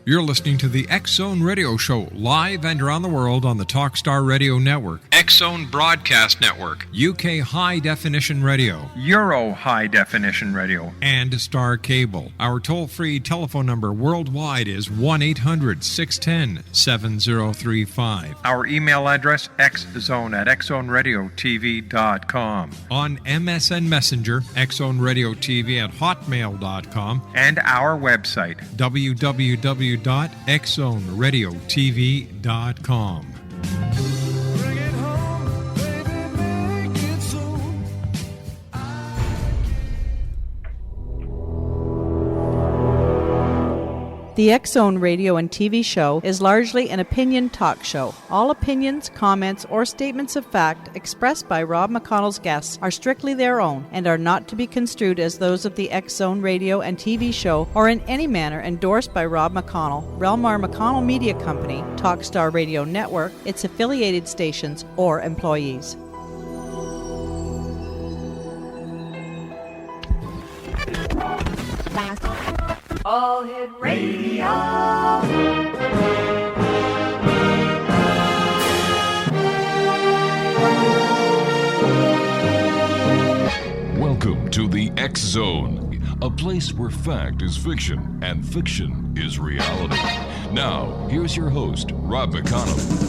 You're listening to the X-Zone Radio Show, live and around the world on the Talkstar Radio Network, X-Zone Broadcast Network, UK High Definition Radio, Euro High Definition Radio, and Star Cable. Our toll-free telephone number worldwide is 1-800-610-7035. Our email address, xzone@xzoneradiotv.com. On MSN Messenger, xzoneradiotv@hotmail.com, and our website, www.xzoneradiotv.com. The X-Zone radio and TV show is largely an opinion talk show. All opinions, comments, or statements of fact expressed by Rob McConnell's guests are strictly their own and are not to be construed as those of the X-Zone radio and TV show or in any manner endorsed by Rob McConnell, Relmar McConnell Media Company, Talkstar Radio Network, its affiliated stations, or employees. All Hit Radio. Welcome to the X-Zone, a place where fact is fiction and fiction is reality. Now, here's your host, Rob McConnell.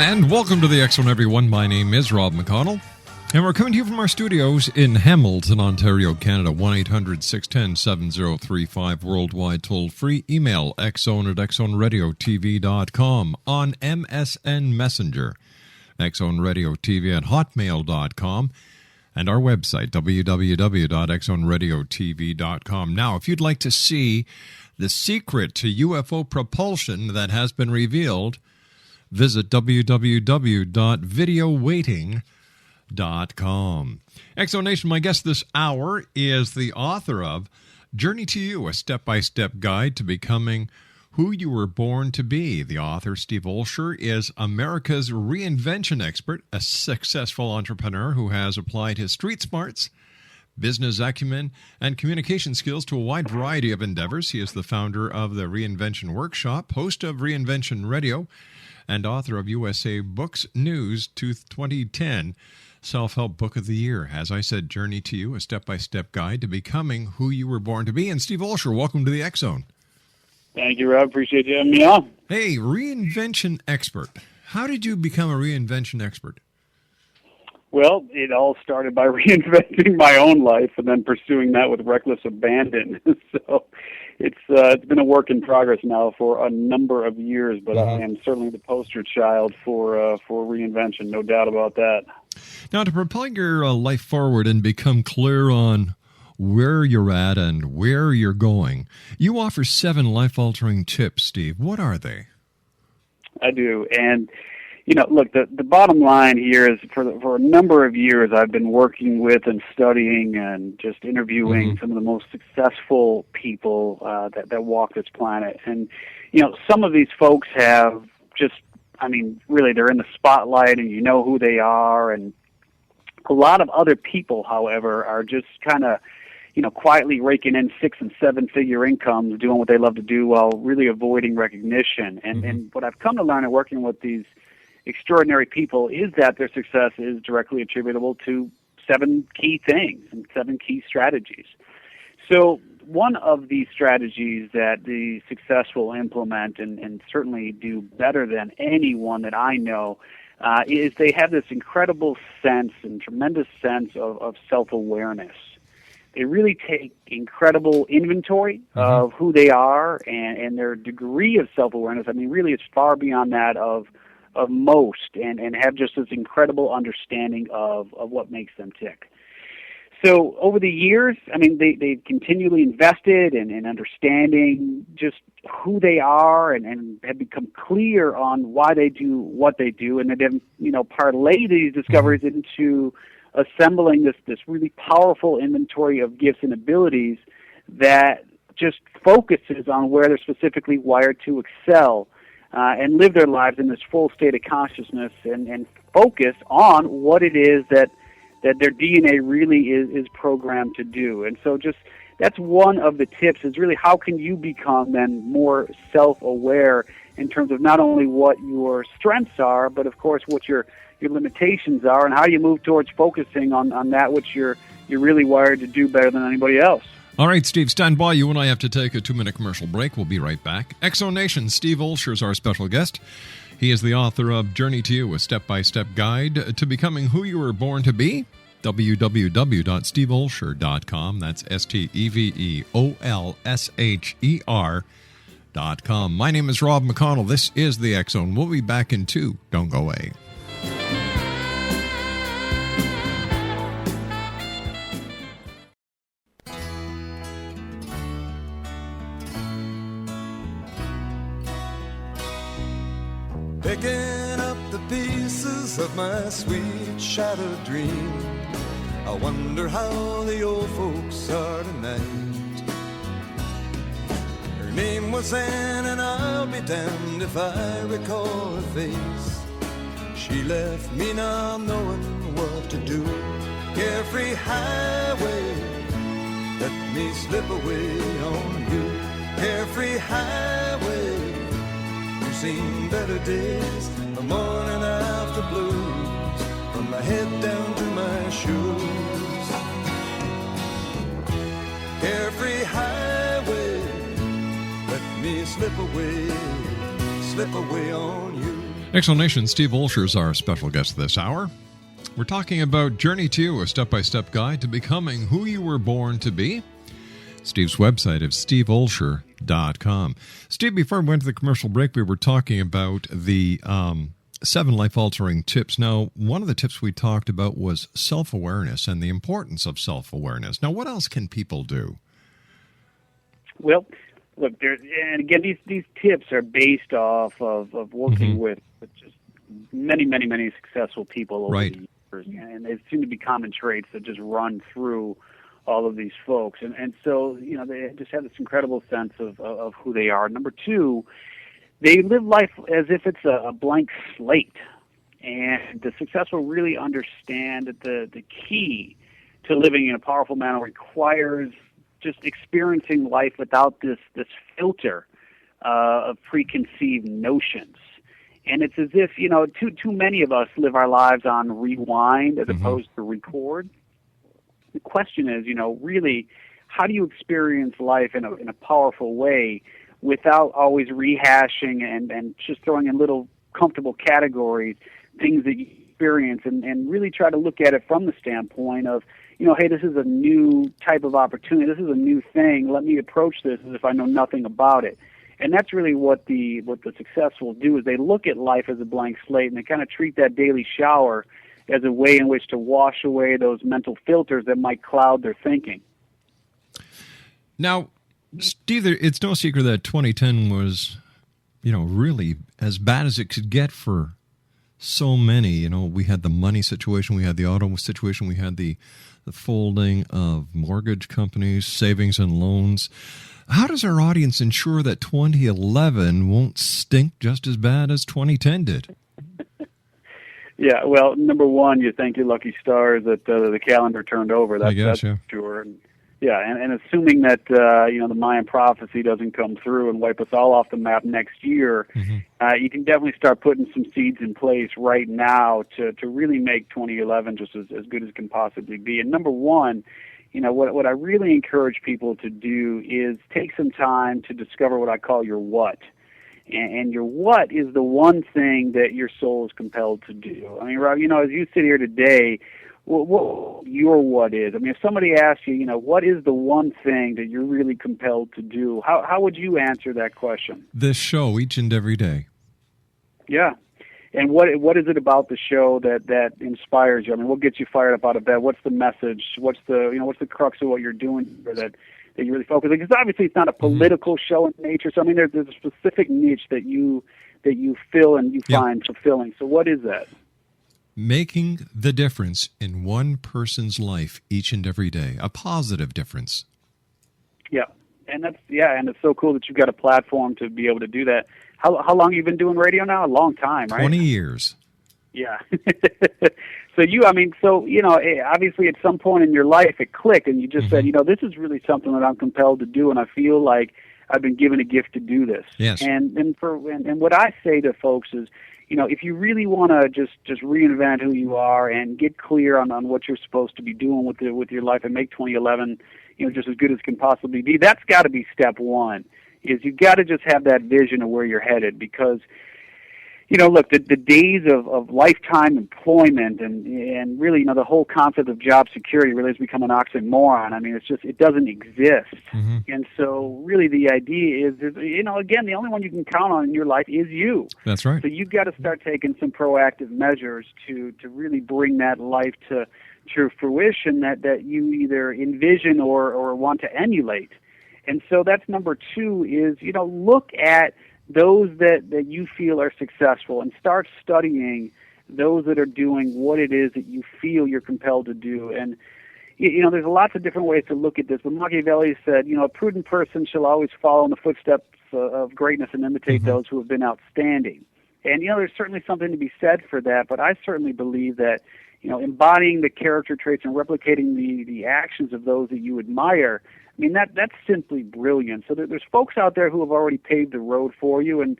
And welcome to the X-Zone, everyone. My name is Rob McConnell, and we're coming to you from our studios in Hamilton, Ontario, Canada. 1-800-610-7035, worldwide toll-free. Email xzone@xzoneradiotv.com. On MSN Messenger, xzoneradiotv@hotmail.com. And our website, www.xzoneradiotv.com. Now, if you'd like to see the secret to UFO propulsion that has been revealed, visit www.videowaiting.com. Exonation, my guest this hour is the author of Journey to You, a step-by-step guide to becoming who you were born to be. The author, Steve Olsher, is America's reinvention expert, a successful entrepreneur who has applied his street smarts, business acumen, and communication skills to a wide variety of endeavors. He is the founder of the Reinvention Workshop, host of Reinvention Radio, and author of USA Books News 2010 Self-Help Book of the Year. As I said, Journey to You, a step-by-step guide to becoming who you were born to be. And Steve Olsher, welcome to the X-Zone. Thank you, Rob. Appreciate you having me on. Hey, reinvention expert. How did you become a reinvention expert? Well, it all started by reinventing my own life and then pursuing that with reckless abandon. So it's been a work in progress now for a number of years, but I am certainly the poster child for reinvention, no doubt about that. Now, to propel your life forward and become clear on where you're at and where you're going, you offer 7 life-altering tips, Steve. What are they? I do, and look, the bottom line here is for a number of years I've been working with and studying and just interviewing some of the most successful people that walk this planet. And, some of these folks have really they're in the spotlight and you know who they are. And a lot of other people, however, are just kind of, quietly raking in 6- and 7-figure incomes, doing what they love to do while really avoiding recognition. And what I've come to learn in working with these extraordinary people is that their success is directly attributable to 7 key things and 7 key strategies. So one of these strategies that the successful implement and certainly do better than anyone that I know is they have this incredible sense and tremendous sense of self-awareness. they really take incredible inventory of who they are and their degree of self-awareness. I mean, really, it's far beyond that of most, and have just this incredible understanding of what makes them tick. So over the years, I mean, they've continually invested in understanding just who they are and have become clear on why they do what they do, and then, parlay these discoveries into assembling this really powerful inventory of gifts and abilities that just focuses on where they're specifically wired to excel and live their lives in this full state of consciousness and focus on what it is that their DNA really is programmed to do. And so just that's one of the tips, is really how can you become then more self-aware in terms of not only what your strengths are, but of course what your limitations are, and how you move towards focusing on that which you're really wired to do better than anybody else. All right, Steve, stand by. You and I have to take a 2-minute commercial break. We'll be right back. Exonation, Steve Olsher is our special guest. He is the author of Journey to You, a step-by-step guide to becoming who you were born to be. www.steveolsher.com. That's SteveOlsher.com. My name is Rob McConnell. This is The X Zone. We'll be back in 2. Don't go away. Picking up the pieces of my sweet shattered dream, I wonder how the old folks are tonight. Her name was Anne, and I'll be damned if I recall her face. She left me now knowing what to do. Carefree highway, let me slip away on you. Carefree highway, you've seen better days, the morning after blues, from my head down to my shoes. Carefree highway, let me slip away on you. Explanation, Steve Olsher is our special guest this hour. We're talking about Journey to You, a step-by-step guide to becoming who you were born to be. Steve's website is steveolsher.com. Steve, before we went to the commercial break, we were talking about the 7 life-altering tips. Now, one of the tips we talked about was self-awareness and the importance of self-awareness. Now, what else can people do? Well, look, and again, these tips are based off of working with just many successful people over the years, and they seem to be common traits that just run through all of these folks, and so they just have this incredible sense of who they are. Number 2, they live life as if it's a blank slate, and the successful really understand that the key to living in a powerful manner requires just experiencing life without this filter of preconceived notions. And it's as if too many of us live our lives on rewind as opposed to record. The question is, really, how do you experience life in a powerful way without always rehashing and just throwing in little comfortable categories, things that you experience, and really try to look at it from the standpoint of, hey, this is a new type of opportunity, this is a new thing, let me approach this as if I know nothing about it. And that's really what the successful do, is they look at life as a blank slate, and they kind of treat that daily shower as a way in which to wash away those mental filters that might cloud their thinking. Now, Steve, it's no secret that 2010 was, really as bad as it could get for so many. We had the money situation, we had the auto situation, we had the folding of mortgage companies, savings and loans. How does our audience ensure that 2011 won't stink just as bad as 2010 did? Yeah, well, number 1, you thank your lucky stars that the calendar turned over. That's sure. And assuming that the Mayan prophecy doesn't come through and wipe us all off the map next year, you can definitely start putting some seeds in place right now to really make 2011 just as good as it can possibly be. And number 1, what I really encourage people to do is take some time to discover what I call your what. And your what is the one thing that your soul is compelled to do. I mean, Rob, as you sit here today, what your what is. I mean, if somebody asks you, what is the one thing that you're really compelled to do, how would you answer that question? This show each and every day. Yeah. And what is it about the show that inspires you? I mean, what gets you fired up out of bed? What's the message? What's the crux of what you're doing that you really focus on? Because obviously it's not a political show in nature. So I mean, there's a specific niche that you fill and you find fulfilling. So what is that? Making the difference in one person's life each and every day, a positive difference. Yeah, and it's so cool that you've got a platform to be able to do that. How long have you been doing radio now? A long time, right? 20 years. Yeah. Obviously at some point in your life it clicked and you just said, this is really something that I'm compelled to do, and I feel like I've been given a gift to do this. Yes. And what I say to folks is, if you really want to just reinvent who you are and get clear on what you're supposed to be doing with your life and make 2011, just as good as it can possibly be, that's got to be step one. Is you've got to just have that vision of where you're headed, because look, the days of lifetime employment and really, the whole concept of job security really has become an oxymoron. I mean, it doesn't exist. Mm-hmm. And so really the idea is, again, the only one you can count on in your life is you. That's right. So you've got to start taking some proactive measures to really bring that life to fruition that you either envision or want to emulate. And so that's number two is, look at those that you feel are successful and start studying those that are doing what it is that you feel you're compelled to do. And, there's lots of different ways to look at this. But Machiavelli said, a prudent person shall always follow in the footsteps of greatness and imitate those who have been outstanding. And, there's certainly something to be said for that. But I certainly believe that, embodying the character traits and replicating the actions of those that you admire, I mean, that's simply brilliant. So there's folks out there who have already paved the road for you, and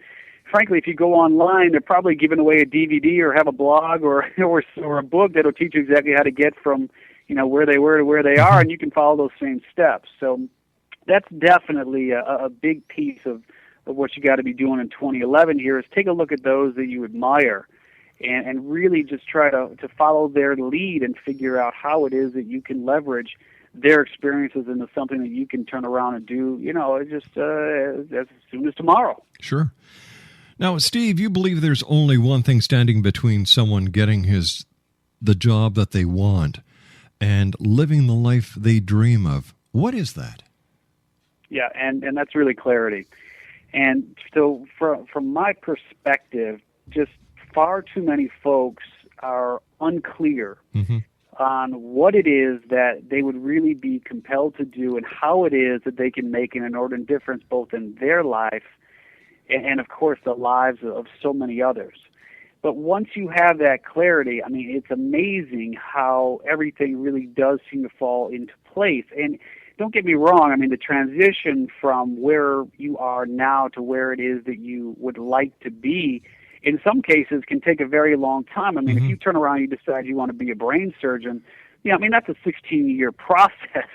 frankly, if you go online, they're probably giving away a DVD or have a blog or a book that'll teach you exactly how to get from where they were to where they are, and you can follow those same steps. So that's definitely a big piece of what you got to be doing in 2011 here is take a look at those that you admire and really just try to follow their lead and figure out how it is that you can leverage their experiences into something that you can turn around and do, just as soon as tomorrow. Sure. Now, Steve, you believe there's only one thing standing between someone getting the job that they want and living the life they dream of. What is that? Yeah, and that's really clarity. And so from my perspective, just far too many folks are unclear on what it is that they would really be compelled to do and how it is that they can make an inordinate difference both in their life and of course, the lives of so many others. But once you have that clarity, I mean, it's amazing how everything really does seem to fall into place. And don't get me wrong, I mean, the transition from where you are now to where it is that you would like to be, in some cases, can take a very long time. I mean, if you turn around and you decide you want to be a brain surgeon, that's a 16-year process.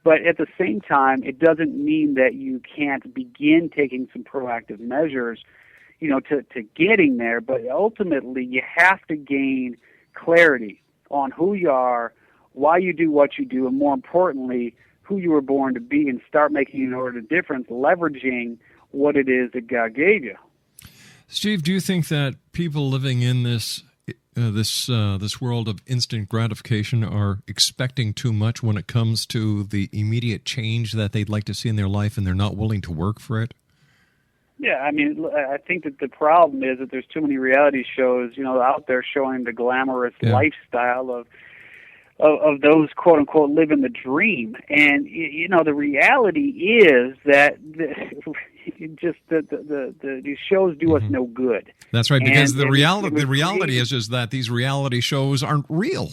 But at the same time, it doesn't mean that you can't begin taking some proactive measures, to getting there. But ultimately, you have to gain clarity on who you are, why you do what you do, and more importantly, who you were born to be, and start making an ordered difference, leveraging what it is that God gave you. Steve, do you think that people living in this world of instant gratification are expecting too much when it comes to the immediate change that they'd like to see in their life, and they're not willing to work for it? Yeah, I mean, I think that the problem is that there's too many reality shows, out there showing the glamorous lifestyle of those quote unquote living the dream, and the reality is that these shows do us no good. That's right, because the reality is that these reality shows aren't real,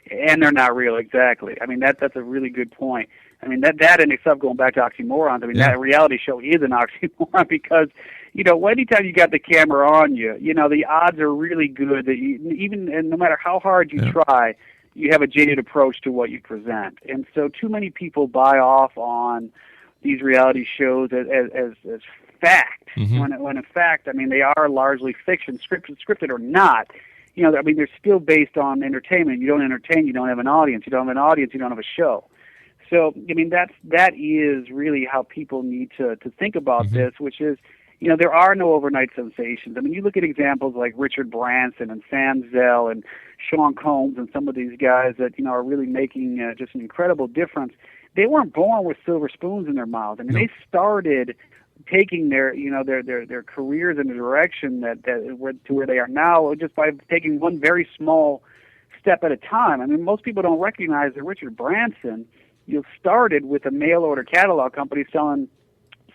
and they're not real. Exactly. I mean, that's a really good point. I mean, that in itself, going back to oxymorons, I mean, that reality show is an oxymoron because, anytime you got the camera on you, the odds are really good that and no matter how hard you try, you have a jaded approach to what you present. And so too many people buy off on these reality shows as fact, when in fact, I mean, they are largely fiction, scripted or not. I mean, they're still based on entertainment. You don't entertain, you don't have an audience. You don't have an audience, you don't have a show. So, I mean, that is really how people need to think about this, which is, there are no overnight sensations. I mean, you look at examples like Richard Branson and Sam Zell and Sean Combs and some of these guys that, are really making just an incredible difference. They weren't born with silver spoons in their mouths. I mean, they started taking their careers in a direction to where they are now just by taking one very small step at a time. I mean, most people don't recognize that Richard Branson, started with a mail order catalog company selling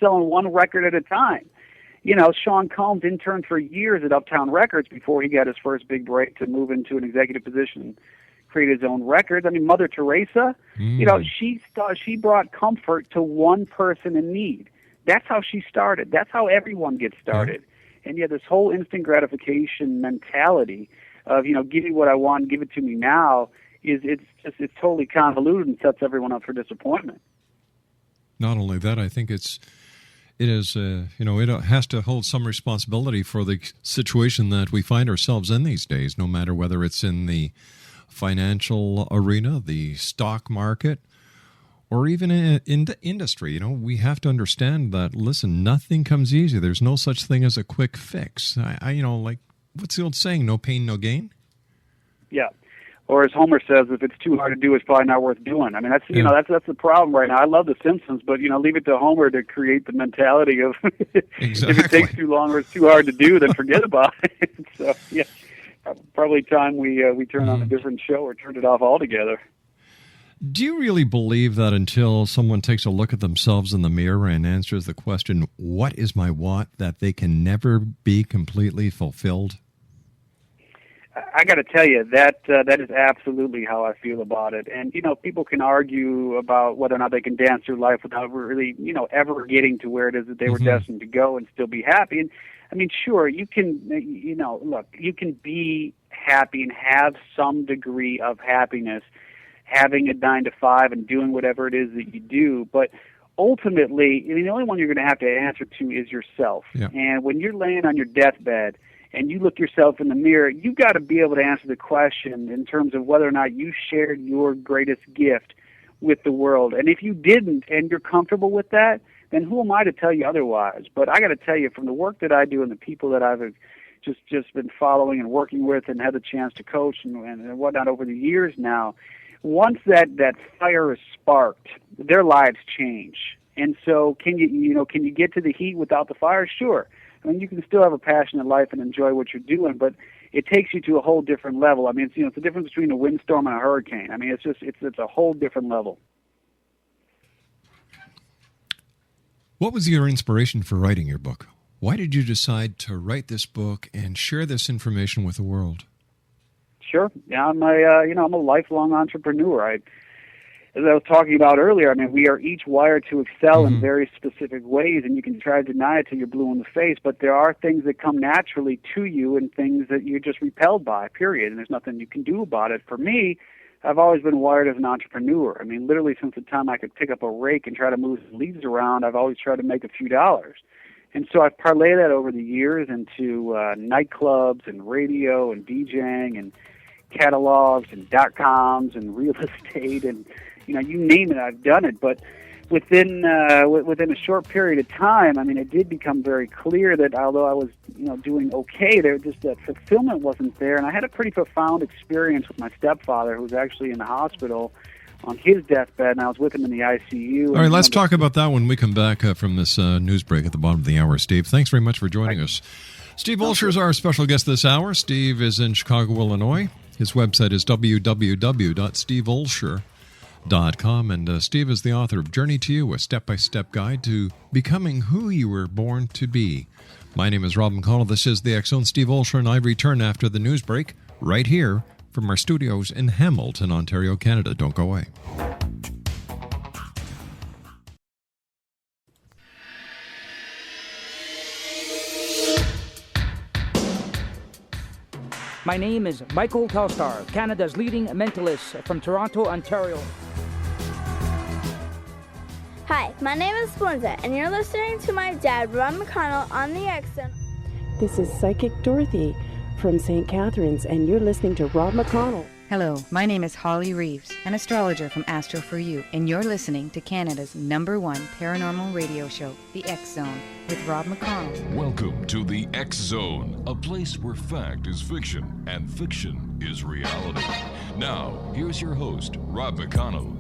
one record at a time. Sean Combs interned for years at Uptown Records before he got his first big break to move into an executive position, create his own records. I mean, Mother Teresa, she brought comfort to one person in need. That's how she started. That's how everyone gets started. And yet this whole instant gratification mentality of, give me what I want, give it to me now, it's totally convoluted and sets everyone up for disappointment. Not only that, I think it has to hold some responsibility for the situation that we find ourselves in these days, no matter whether it's in the financial arena, the stock market, or even in the industry. We have to understand that, listen, nothing comes easy. There's no such thing as a quick fix. Like, what's the old saying, no pain, no gain? Yeah. Or as Homer says, if it's too hard to do, it's probably not worth doing. I mean, that's that's the problem right now. I love The Simpsons, but leave it to Homer to create the mentality of exactly. If it takes too long or it's too hard to do, then forget about it. So yeah, probably time we turn on a different show or turn it off altogether. Do you really believe that until someone takes a look at themselves in the mirror and answers the question, "What is my want?" that they can never be completely fulfilled? I got to tell you that is absolutely how I feel about it. And people can argue about whether or not they can dance through life without really ever getting to where it is that they were destined to go and still be happy. And I mean, sure, you can look, you can be happy and have some degree of happiness having a 9 to 5 and doing whatever it is that you do, but ultimately, the only one you're going to have to answer to is yourself. Yeah. And when you're laying on your deathbed and you look yourself in the mirror, you got to be able to answer the question in terms of whether or not you shared your greatest gift with the world. And if you didn't, and you're comfortable with that, then who am I to tell you otherwise? But I got to tell you, from the work that I do and the people that I've just been following and working with and had the chance to coach and whatnot over the years now, once that fire is sparked, their lives change. And so, can you get to the heat without the fire? Sure. I mean, you can still have a passionate life and enjoy what you're doing, but it takes you to a whole different level. I mean, it's the difference between a windstorm and a hurricane. I mean, it's a whole different level. What was your inspiration for writing your book? Why did you decide to write this book and share this information with the world? Sure. Yeah, I'm a lifelong entrepreneur. As I was talking about earlier, I mean, we are each wired to excel in very specific ways, and you can try to deny it till you're blue in the face, but there are things that come naturally to you and things that you're just repelled by, period, and there's nothing you can do about it. For me, I've always been wired as an entrepreneur. I mean, literally since the time I could pick up a rake and try to move some leaves around, I've always tried to make a few dollars. And so I've parlayed that over the years into nightclubs and radio and DJing and catalogs and .coms and real estate and you name it, I've done it. But within a short period of time, I mean, it did become very clear that although I was doing okay, there just that fulfillment wasn't there. And I had a pretty profound experience with my stepfather, who was actually in the hospital on his deathbed, and I was with him in the ICU. All right, let's talk about that when we come back from this news break at the bottom of the hour. Steve, thanks very much for joining us. Steve Olsher is our special guest this hour. Steve is in Chicago, Illinois. His website is www.steveolsher.com, and Steve is the author of Journey to You, a step-by-step guide to becoming who you were born to be. My name is Rob McConnell. This is the X-Zone. Steve Olsher and I return after the news break right here from our studios in Hamilton, Ontario, Canada. Don't go away. My name is Michael Telstar, Canada's leading mentalist from Toronto, Ontario. Hi, my name is Splenda, and you're listening to my dad, Rob McConnell, on the X-Zone. This is Psychic Dorothy from St. Catharines, and you're listening to Rob McConnell. Hello, my name is Holly Reeves, an astrologer from Astro For You, and you're listening to Canada's #1 paranormal radio show, The X Zone, with Rob McConnell. Welcome to The X Zone, a place where fact is fiction and fiction is reality. Now, here's your host, Rob McConnell.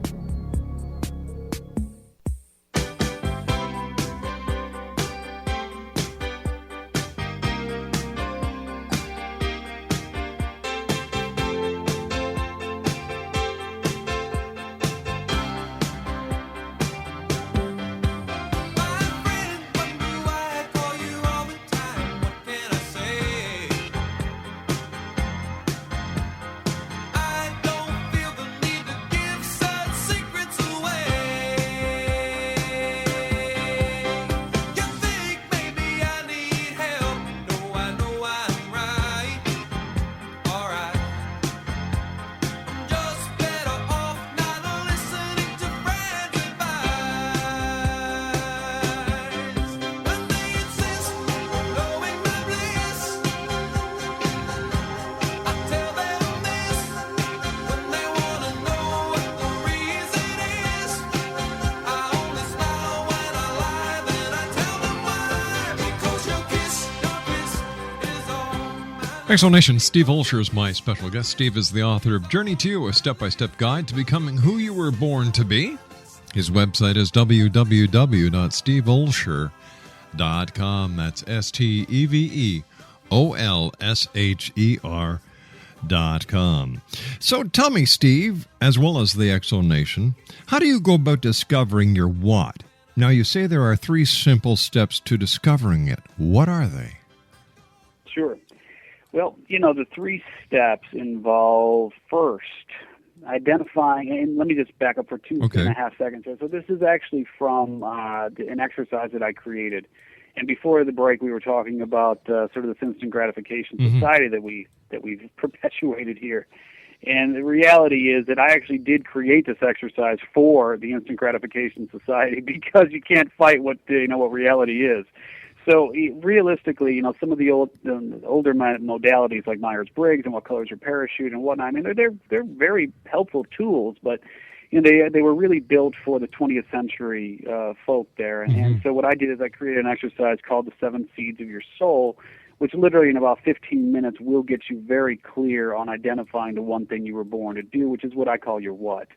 Explanation, Steve Olsher is my special guest. Steve is the author of Journey to You, a step-by-step guide to becoming who you were born to be. His website is www.steveolsher.com. That's SteveOlsher.com. So tell me, Steve, as well as the Exo Nation, how do you go about discovering your what? Now, you say there are 3 simple steps to discovering it. What are they? Sure. Well, the 3 steps involve first identifying, and let me just back up for two and a half seconds here. So this is actually from an exercise that I created. And before the break, we were talking about sort of this instant gratification society that we've perpetuated here. And the reality is that I actually did create this exercise for the instant gratification society because you can't fight what reality is. So realistically, some of the older modalities like Myers-Briggs and What Color's Your Parachute and whatnot, I mean, they're very helpful tools, but they were really built for the 20th century folk there. And so what I did is I created an exercise called the 7 Seeds of Your Soul, which literally in about 15 minutes will get you very clear on identifying the one thing you were born to do, which is what I call your what.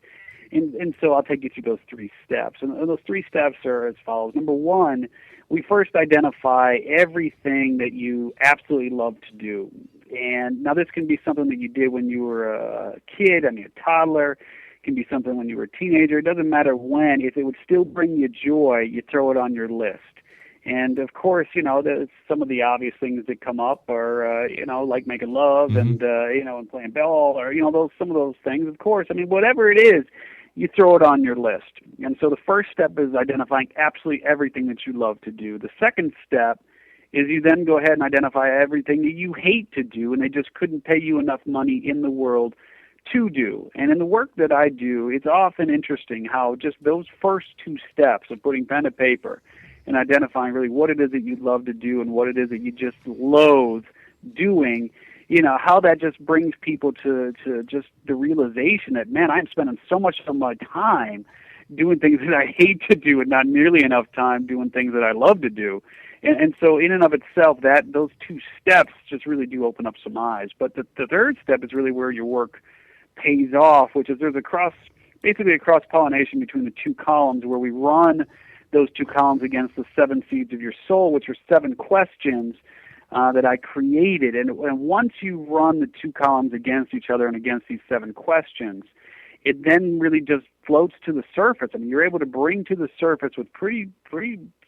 And so I'll take you through those 3 steps. And those 3 steps are as follows. Number 1, we first identify everything that you absolutely love to do. And now this can be something that you did when you were a kid, a toddler. It can be something when you were a teenager. It doesn't matter when. If it would still bring you joy, you throw it on your list. And, of course, there's some of the obvious things that come up are, like making love and playing ball or, some of those things. Of course, whatever it is, you throw it on your list. And so the first step is identifying absolutely everything that you love to do. The second step is you then go ahead and identify everything that you hate to do and they just couldn't pay you enough money in the world to do. And in the work that I do, it's often interesting how just those first 2 steps of putting pen to paper and identifying really what it is that you love to do and what it is that you just loathe doing, how that just brings people to just the realization that, man, I'm spending so much of my time doing things that I hate to do and not nearly enough time doing things that I love to do. And so in and of itself, those 2 steps just really do open up some eyes. But the third step is really where your work pays off, which is there's basically a cross-pollination between the 2 columns where we run those 2 columns against the 7 Seeds of Your Soul, which are 7 questions that I created. And once you run the 2 columns against each other and against these 7 questions, it then really just floats to the surface. You're able to bring to the surface with pretty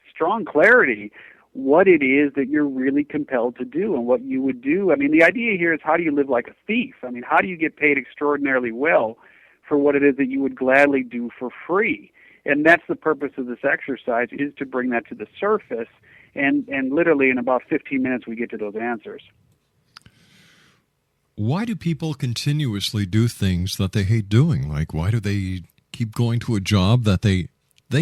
strong clarity what it is that you're really compelled to do and what you would do. The idea here is how do you live like a thief? How do you get paid extraordinarily well for what it is that you would gladly do for free? And that's the purpose of this exercise, is to bring that to the surface. And literally in about 15 minutes, we get to those answers. Why do people continuously do things that they hate doing? Like, why do they keep going to a job that they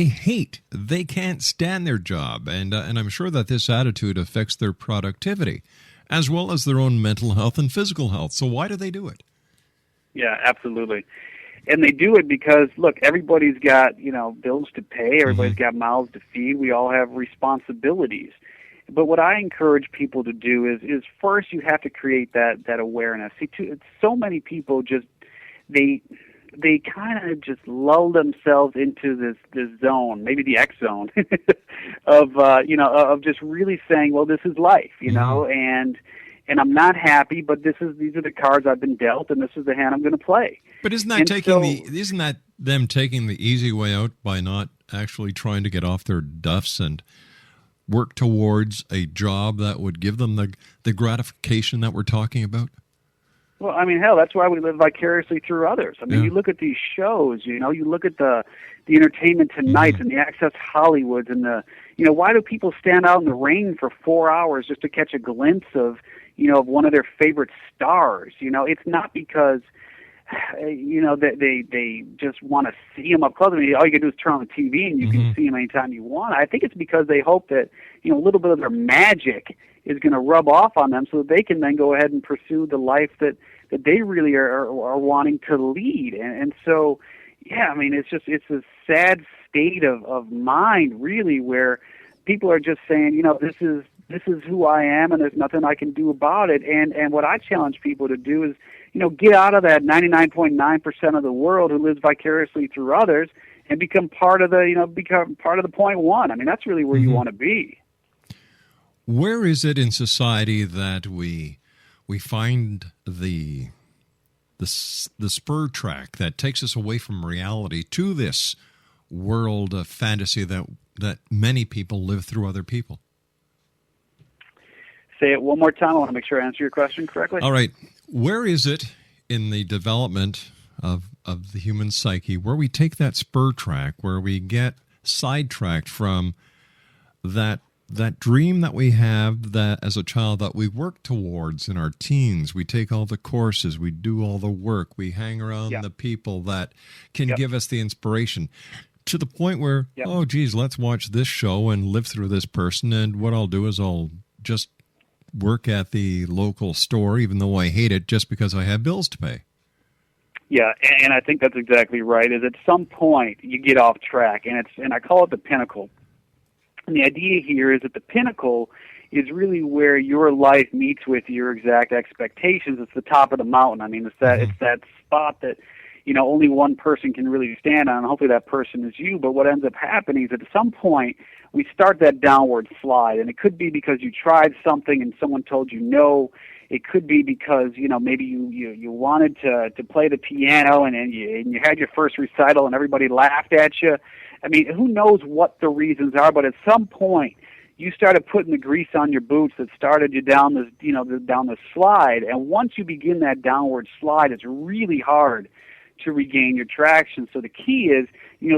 hate? They can't stand their job. And I'm sure that this attitude affects their productivity. as well as their own mental health and physical health. So why do they do it? Yeah, absolutely. And they do it because, look, everybody's got, bills to pay. Everybody's got mouths to feed. We all have responsibilities. But what I encourage people to do is first you have to create that awareness. See, so many people just, they kind of just lull themselves into this zone, maybe the X zone, of just really saying, well, this is life, and I'm not happy, but these are the cards I've been dealt, and this is the hand I'm going to play. But isn't that them taking the easy way out by not actually trying to get off their duffs and work towards a job that would give them the gratification that we're talking about? Well, I mean, hell, that's why we live vicariously through others. I mean, You look at these shows, you look at the Entertainment Tonight and the Access Hollywoods and why do people stand out in the rain for 4 hours just to catch a glimpse of one of their favorite stars? It's not because, that they just want to see them up close. I mean, all you can do is turn on the TV and you can see them anytime you want. I think it's because they hope that, a little bit of their magic is going to rub off on them so that they can then go ahead and pursue the life that they really are wanting to lead. And so, yeah, I mean, it's a sad state of mind, really, where people are just saying, this is who I am and there's nothing I can do about it. And what I challenge people to do is, get out of that 99.9% of the world who lives vicariously through others and become part of the 0.1. I mean, that's really where you want to be. Where is it in society that we find the spur track that takes us away from reality to this world of fantasy that many people live through other people? Say it one more time. I want to make sure I answer your question correctly. All right. Where is it in the development of the human psyche where we take that spur track, where we get sidetracked from that dream that we have that as a child that we work towards in our teens? We take all the courses, we do all the work, we hang around the people that can give us the inspiration to the point where, oh, geez, let's watch this show and live through this person. And what I'll do is I'll just work at the local store, even though I hate it, just because I have bills to pay. Yeah, and I think that's exactly right. Is at some point you get off track, and I call it the pinnacle. And the idea here is that the pinnacle is really where your life meets with your exact expectations. It's the top of the mountain. I mean, it's that spot that only one person can really stand on. Hopefully that person is you. But what ends up happening is at some point we start that downward slide, and it could be because you tried something and someone told you no. It could be because maybe you wanted to play the piano and you had your first recital and everybody laughed at you. I mean, who knows what the reasons are? But at some point, you started putting the grease on your boots that started you down this down this slide. And once you begin that downward slide, it's really hard to regain your traction. So the key is,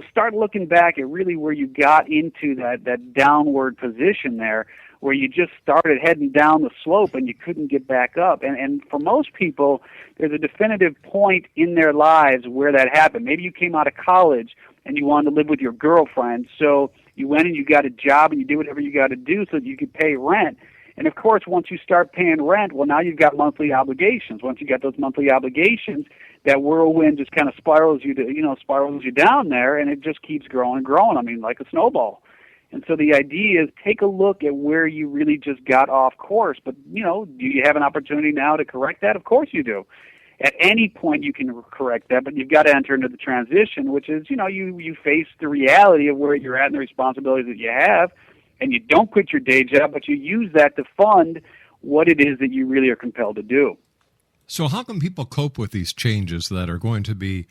start looking back at really where you got into that downward position there, where you just started heading down the slope and you couldn't get back up. And for most people, there's a definitive point in their lives where that happened. Maybe you came out of college and you wanted to live with your girlfriend, so you went and you got a job and you did whatever you got to do so that you could pay rent. And of course, once you start paying rent, well, now you've got monthly obligations. Once you got those monthly obligations, that whirlwind just kind of spirals you down there, and it just keeps growing and growing. I mean, like a snowball. And so the idea is take a look at where you really just got off course. But, do you have an opportunity now to correct that? Of course you do. At any point you can correct that, but you've got to enter into the transition, which is, you face the reality of where you're at and the responsibilities that you have, and you don't quit your day job, but you use that to fund what it is that you really are compelled to do. So how can people cope with these changes that are going to be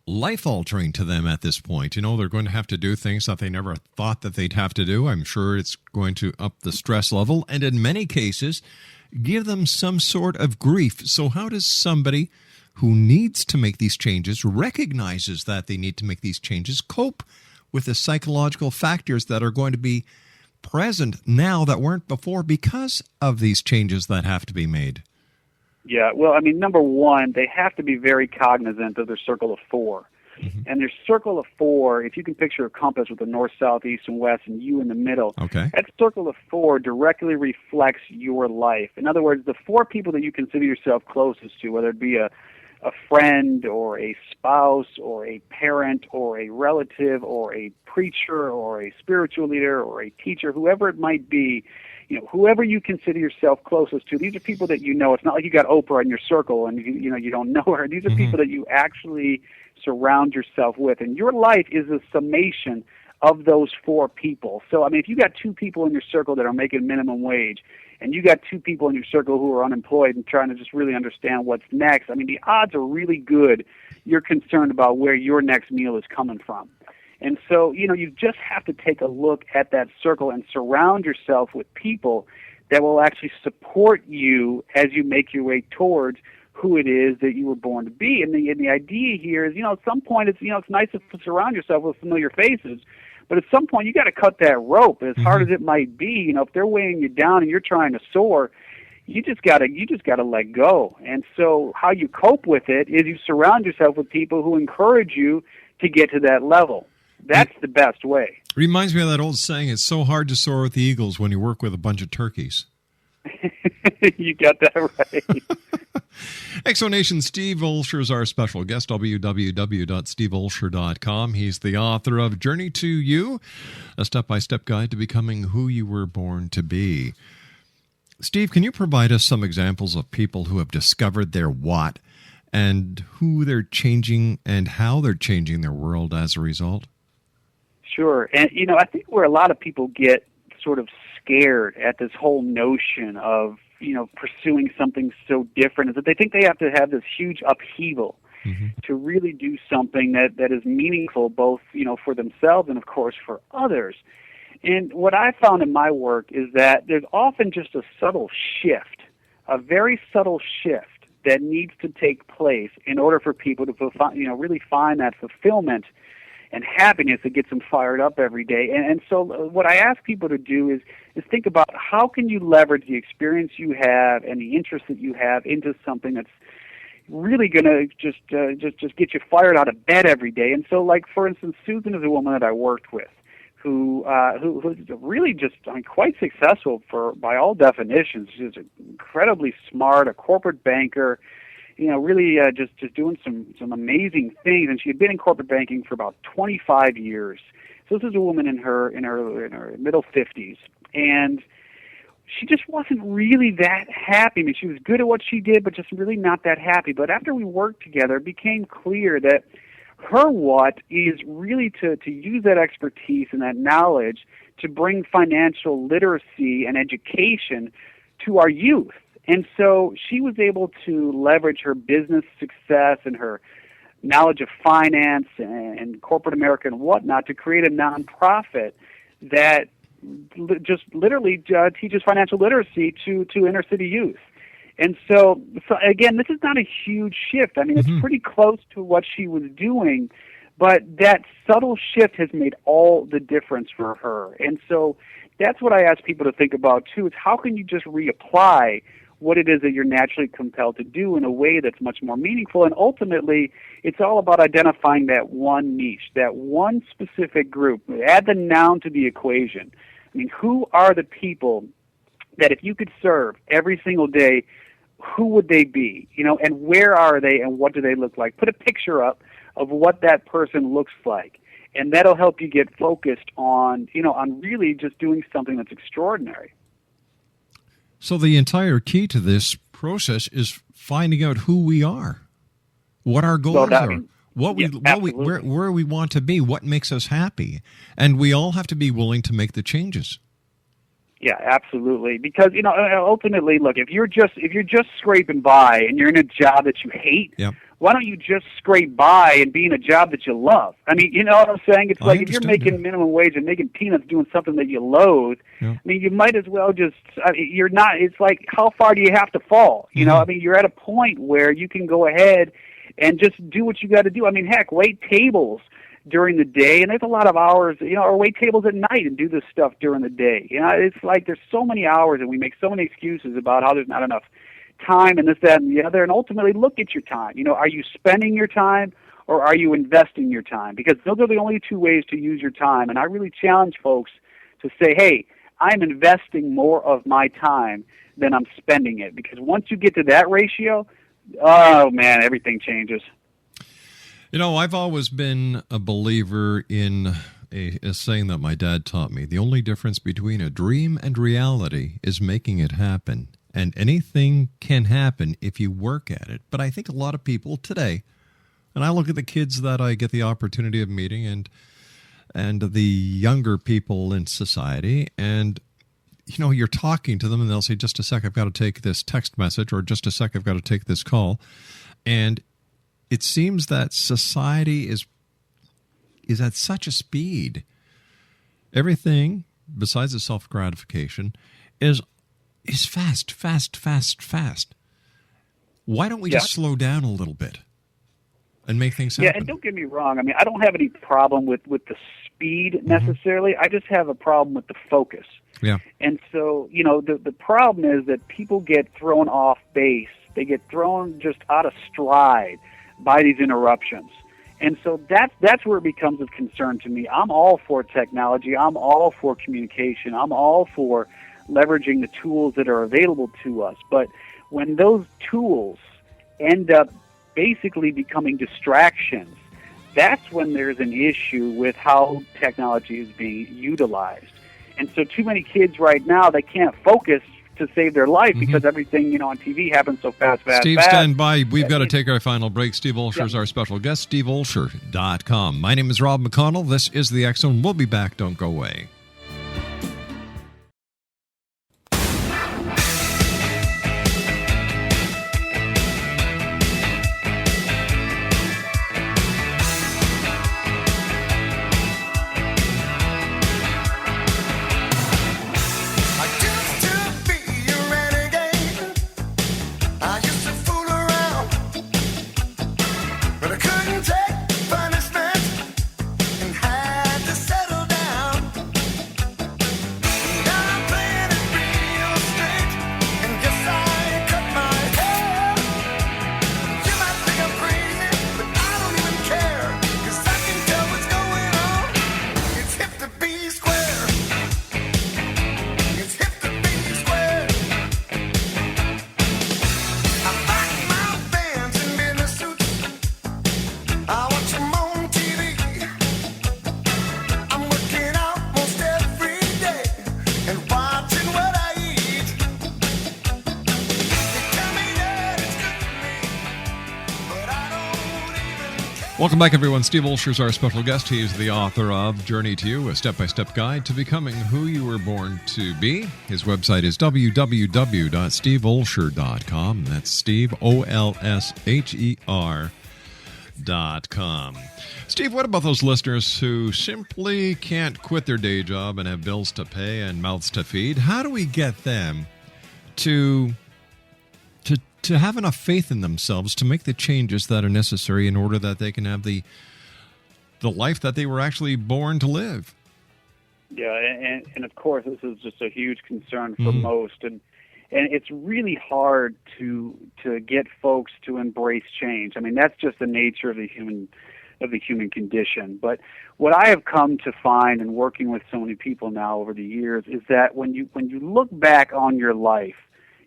life-altering to them at this point? They're going to have to do things that they never thought that they'd have to do. I'm sure it's going to up the stress level, and in many cases, give them some sort of grief. So how does somebody who needs to make these changes, recognizes that they need to make these changes, cope with the psychological factors that are going to be present now that weren't before because of these changes that have to be made? Yeah, well, I mean, number one, they have to be very cognizant of their circle of four. And their circle of 4, if you can picture a compass with the north, south, east, and west, and you in the middle, Okay. that circle of 4 directly reflects your life. In other words, the 4 people that you consider yourself closest to, whether it be a friend or a spouse or a parent or a relative or a preacher or a spiritual leader or a teacher, whoever it might be, whoever you consider yourself closest to, these are people that you know. It's not like you got Oprah in your circle and you don't know her. These are people that you actually surround yourself with, and your life is a summation of those 4 people. So, I mean, if you got 2 people in your circle that are making minimum wage, and you got 2 people in your circle who are unemployed and trying to just really understand what's next, I mean, the odds are really good you're concerned about where your next meal is coming from. And so, you just have to take a look at that circle and surround yourself with people that will actually support you as you make your way towards who it is that you were born to be. And the idea here is, at some point it's nice to surround yourself with familiar faces, but at some point you got to cut that rope, as hard as it might be. If they're weighing you down and you're trying to soar, you just gotta let go. And so how you cope with it is you surround yourself with people who encourage you to get to that level. That's the best way. Reminds me of that old saying, it's so hard to soar with the eagles when you work with a bunch of turkeys. You got that right. Exonation Steve Olsher is our special guest, www.steveolsher.com. He's the author of Journey to You, a step-by-step guide to becoming who you were born to be. Steve, can you provide us some examples of people who have discovered their what and who they're changing and how they're changing their world as a result? Sure. And, I think where a lot of people get sort of scared at this whole notion of, pursuing something so different is that they think they have to have this huge upheaval to really do something that is meaningful both, for themselves and, of course, for others. And what I found in my work is that there's often just a subtle shift, a very subtle shift that needs to take place in order for people to, really find that fulfillment and happiness that gets them fired up every day. And so what I ask people to do is think about how can you leverage the experience you have and the interest that you have into something that's really going to just get you fired out of bed every day. And so, like, for instance, Susan is a woman that I worked with who's really just, quite successful by all definitions. She's incredibly smart, a corporate banker, really just doing some amazing things. And she had been in corporate banking for about 25 years. So this is a woman in her middle 50s, and she just wasn't really that happy. I mean, she was good at what she did, but just really not that happy. But after we worked together, it became clear that her what is really to use that expertise and that knowledge to bring financial literacy and education to our youth. And so she was able to leverage her business success and her knowledge of finance and corporate America and whatnot to create a nonprofit that just literally teaches financial literacy to inner city youth. And so again, this is not a huge shift. I mean, it's pretty close to what she was doing, but that subtle shift has made all the difference for her. And so that's what I ask people to think about too, is how can you just reapply what it is that you're naturally compelled to do in a way that's much more meaningful. And ultimately, it's all about identifying that one niche, that one specific group. Add the noun to the equation. I mean, who are the people that if you could serve every single day, who would they be? And where are they and what do they look like? Put a picture up of what that person looks like. And that'll help you get focused on, on really just doing something that's extraordinary. So the entire key to this process is finding out who we are, what our goals are, where we want to be, what makes us happy, and we all have to be willing to make the changes. Yeah, absolutely. Because ultimately, look, if you're just scraping by and you're in a job that you hate, why don't you just scrape by and be in a job that you love? I mean, you know what I'm saying? It's like if you're making minimum wage and making peanuts doing something that you loathe, I mean, you might as well just, you're not, it's like, how far do you have to fall? I mean, you're at a point where you can go ahead and just do what you got to do. I mean, heck, wait tables during the day, and there's a lot of hours, or wait tables at night and do this stuff during the day. It's like there's so many hours and we make so many excuses about how there's not enough time and this, that, and the other, and ultimately look at your time. Are you spending your time or are you investing your time? Because those are the only two ways to use your time. And I really challenge folks to say, hey, I'm investing more of my time than I'm spending it. Because once you get to that ratio, oh, man, everything changes. You know, I've always been a believer in a saying that my dad taught me. The only difference between a dream and reality is making it happen. And anything can happen if you work at it. But I think a lot of people today, and I look at the kids that I get the opportunity of meeting and the younger people in society, and you know, you're talking to them and they'll say, just a sec, I've got to take this text message, or just a sec, I've got to take this call. And it seems that society is at such a speed. Everything, besides the self-gratification, is fast, fast, fast, fast. Why don't we just slow down a little bit and make things happen? Yeah, and don't get me wrong. I mean, I don't have any problem with the speed necessarily. I just have a problem with the focus. Yeah. And so, you know, the problem is that people get thrown off base. They get thrown just out of stride by these interruptions. And so that's where it becomes of concern to me. I'm all for technology. I'm all for communication. I'm all for leveraging the tools that are available to us. But when those tools end up basically becoming distractions, that's when there's an issue with how technology is being utilized. And so too many kids right now, they can't focus to save their life because everything, you know, on TV happens so fast. Steve, stand by. We've got to take our final break. Steve Olsher is our special guest, steveolsher.com. My name is Rob McConnell. This is The X Zone. We'll be back. Don't go away. Welcome back, everyone. Steve Olsher is our special guest. He is the author of Journey to You, a step-by-step guide to becoming who you were born to be. His website is www.steveolsher.com. That's Steve, Olsher.com. Steve, what about those listeners who simply can't quit their day job and have bills to pay and mouths to feed? How do we get them to have enough faith in themselves to make the changes that are necessary in order that they can have the life that they were actually born to live? Yeah, and of course, this is just a huge concern for most, and it's really hard to get folks to embrace change. I mean, that's just the nature of the human condition. But what I have come to find in working with so many people now over the years is that when you look back on your life,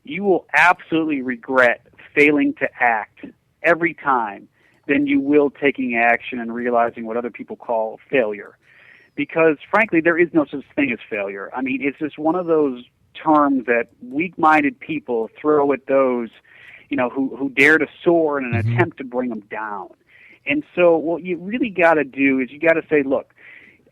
you will absolutely regret failing to act every time than you will taking action and realizing what other people call failure. Because, frankly, there is no such thing as failure. I mean, it's just one of those terms that weak-minded people throw at those, you know, who dare to soar in an attempt to bring them down. And so what you really got to do is you got to say, look,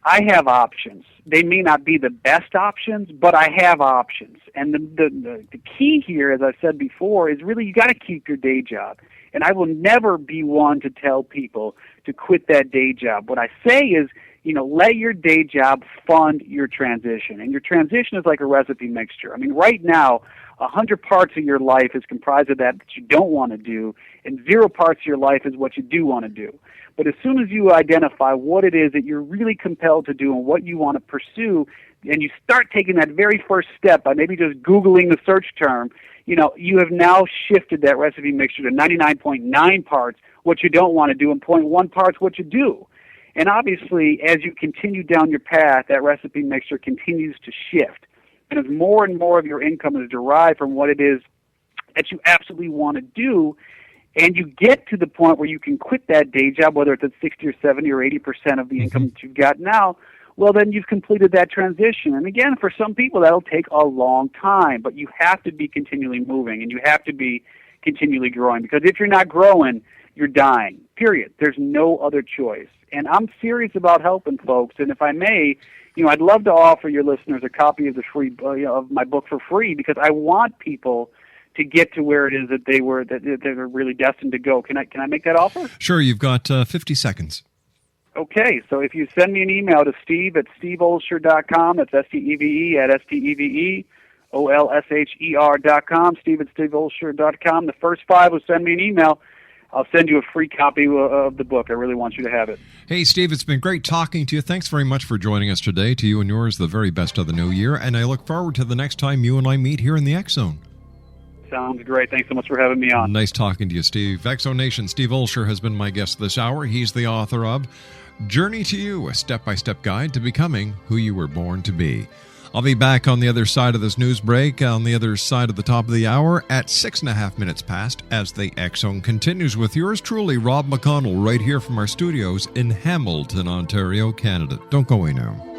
I have options. They may not be the best options, but I have options. And the key here, as I said before, is really you got to keep your day job. And I will never be one to tell people to quit that day job. What I say is, you know, let your day job fund your transition. And your transition is like a recipe mixture. I mean, right now, 100 parts of your life is comprised of that you don't want to do, and 0 parts of your life is what you do want to do. But as soon as you identify what it is that you're really compelled to do and what you want to pursue, and you start taking that very first step by maybe just Googling the search term, you have now shifted that recipe mixture to 99.9 parts what you don't want to do and 0.1 parts what you do. And obviously, as you continue down your path, that recipe mixture continues to shift. And as more and more of your income is derived from what it is that you absolutely want to do, and you get to the point where you can quit that day job, whether it's at 60 or 70 or 80% of the income that you've got now, well, then you've completed that transition. And again, for some people, that'll take a long time, but you have to be continually moving, and you have to be continually growing, because if you're not growing, you're dying, period. There's no other choice. And I'm serious about helping folks, and if I may, I'd love to offer your listeners a copy of the free of my book for free, because I want people to get to where it is that they were really destined to go. Can I make that offer? Sure, you've got 50 seconds. Okay, so if you send me an email to steve@steveolsher.com, that's STEVE at STEVEOLSHER.com, steve@steveolsher.com. The first 5 will send me an email. I'll send you a free copy of the book. I really want you to have it. Hey, Steve, it's been great talking to you. Thanks very much for joining us today. To you and yours, the very best of the new year, and I look forward to the next time you and I meet here in the X Zone. Sounds great. Thanks so much for having me on. Nice talking to you, Steve. X Zone Nation, Steve Olsher has been my guest this hour. He's the author of Journey to You, a step-by-step guide to becoming who you were born to be. I'll be back on the other side of this news break, on the other side of the top of the hour at 6.5 minutes past, as the X Zone continues with yours truly, Rob McConnell, right here from our studios in Hamilton, Ontario, Canada. Don't go away now.